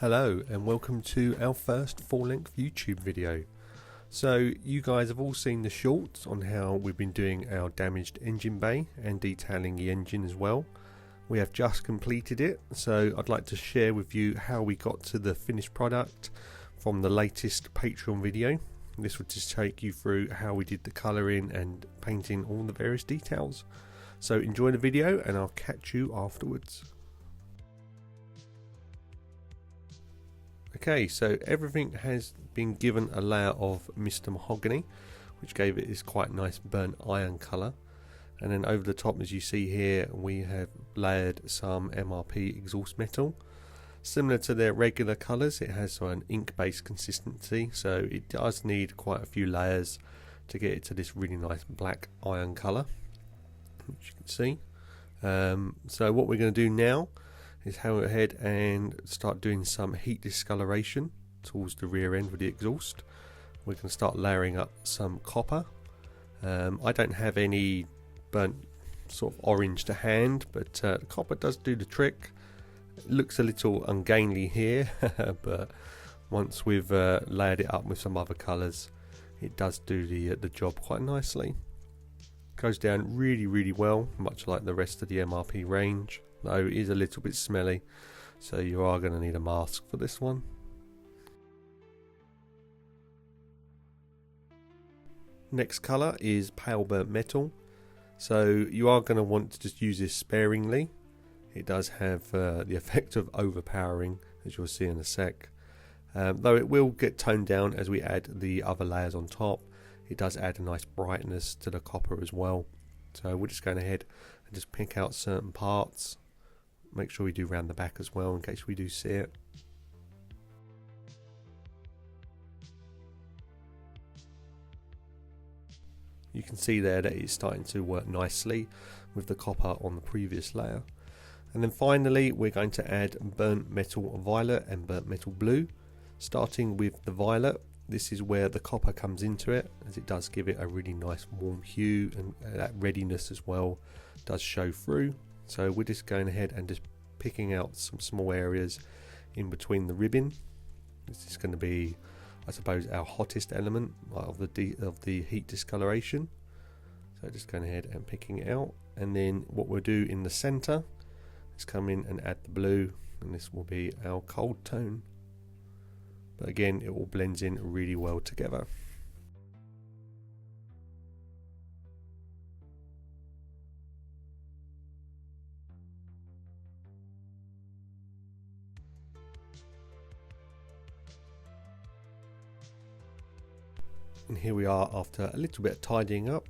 Hello and welcome to our first full-length YouTube video. So you guys have all seen the shorts on how we've been doing our damaged engine bay and detailing the engine as well. We have just completed it, so I'd like to share with you how we got to the finished product from the latest Patreon video. This will just take you through how we did the colouring and painting all the various details. So enjoy the video and I'll catch you afterwards. Okay, so everything has been given a layer of Mr. Mahogany, which gave it this quite nice burnt iron colour. And then over the top, as you see here, we have layered some MRP exhaust metal. Similar to their regular colours, it has an ink-based consistency, so it does need quite a few layers to get it to this really nice black iron colour, which you can see. So what we're going to do now is go ahead and start doing some heat discoloration towards the rear end with the exhaust. We can start layering up some copper. I don't have any burnt sort of orange to hand, but the copper does do the trick. It looks a little ungainly here, but once we've layered it up with some other colours, it does do the job quite nicely. Goes down really well, much like the rest of the MRP range, though it is a little bit smelly, so you are going to need a mask for this one. Next colour is pale burnt metal, so you are going to want to just use this sparingly. It does have the effect of overpowering, as you'll see in a sec, though it will get toned down as we add the other layers on top. It does add a nice brightness to the copper as well. So we're just going ahead and just pick out certain parts. Make sure we do round the back as well in case we do see it. You can see there that it's starting to work nicely with the copper on the previous layer. And then finally we're going to add burnt metal violet and burnt metal blue. Starting with the violet, this is where the copper comes into it, as it does give it a really nice warm hue, and that readiness as well does show through. So we're just going ahead and just picking out some small areas in between the ribbon. This is going to be, I suppose, our hottest element of the heat discoloration. So just going ahead and picking it out, and then what we'll do in the center is come in and add the blue, and this will be our cold tone. But again, it all blends in really well together. And here we are after a little bit of tidying up.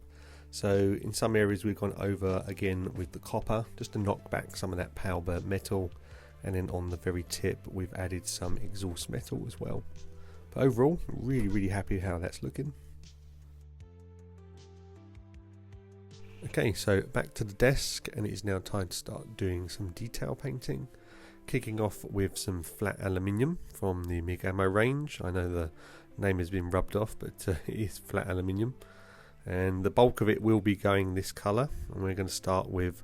So in some areas we've gone over again with the copper just to knock back some of that pale burnt metal, and then on the very tip we've added some exhaust metal as well. But overall, really happy how that's looking. Okay, so back to the desk, and it is now time to start doing some detail painting. Kicking off with some flat aluminium from the MIG Ammo range. I know the name has been rubbed off, but it is flat aluminium, and the bulk of it will be going this colour. And we're going to start with,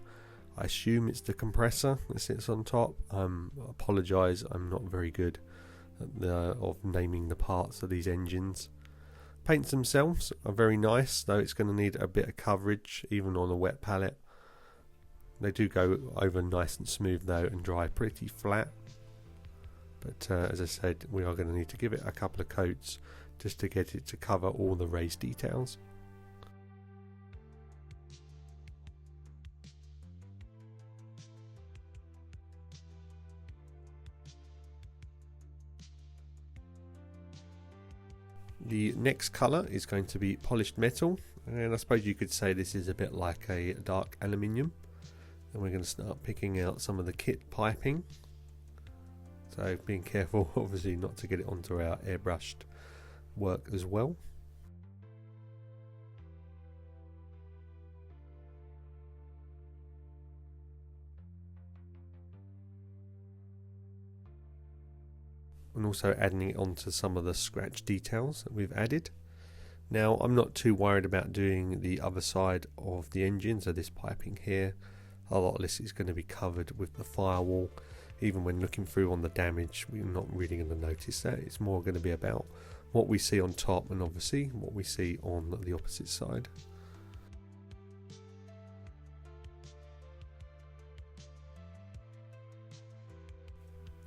I assume it's the compressor that sits on top. I apologise, I'm not very good at of naming the parts of these engines. Paints themselves are very nice, though it's going to need a bit of coverage even on a wet palette. They do go over nice and smooth though and dry pretty flat. But as I said, we are going to need to give it a couple of coats just to get it to cover all the raised details. The next colour is going to be polished metal, and I suppose you could say this is a bit like a dark aluminium. And we're going to start picking out some of the kit piping. So being careful obviously not to get it onto our airbrushed work as well. And also adding it onto some of the scratch details that we've added. Now I'm not too worried about doing the other side of the engine, so this piping here, a lot of this is going to be covered with the firewall even when looking through on the damage, we're not really going to notice that. It's more going to be about what we see on top and obviously what we see on the opposite side.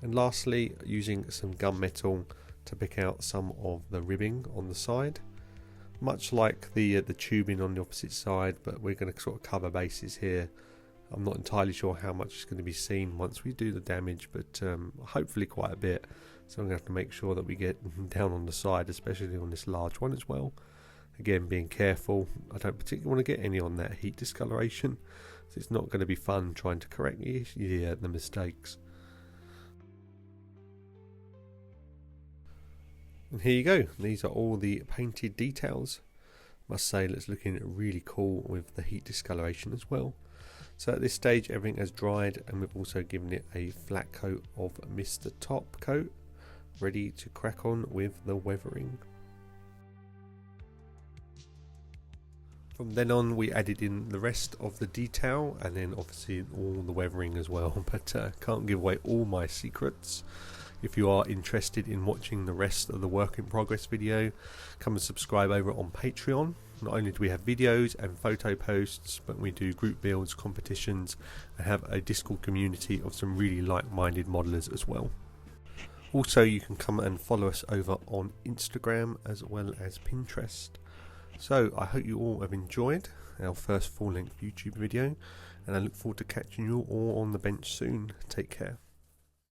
And lastly, using some gunmetal to pick out some of the ribbing on the side, much like the tubing on the opposite side, but we're going to sort of cover bases here. I'm not entirely sure how much is going to be seen once we do the damage, but hopefully quite a bit. So I'm going to have to make sure that we get down on the side, especially on this large one as well. Again, being careful. I don't particularly want to get any on that heat discoloration, so it's not going to be fun trying to correct the mistakes. And here you go, these are all the painted details. Must say, it's looking really cool with the heat discoloration as well. So at this stage everything has dried, and we've also given it a flat coat of Mr. Top Coat, ready to crack on with the weathering. From then on we added in the rest of the detail, and then obviously all the weathering as well, but can't give away all my secrets. If you are interested in watching the rest of the work in progress video, come and subscribe over on Patreon. Not only do we have videos and photo posts, but we do group builds, competitions, and have a Discord community of some really like-minded modelers as well. Also, you can come and follow us over on Instagram as well as Pinterest. So I hope you all have enjoyed our first full-length YouTube video, and I look forward to catching you all on the bench soon. Take care.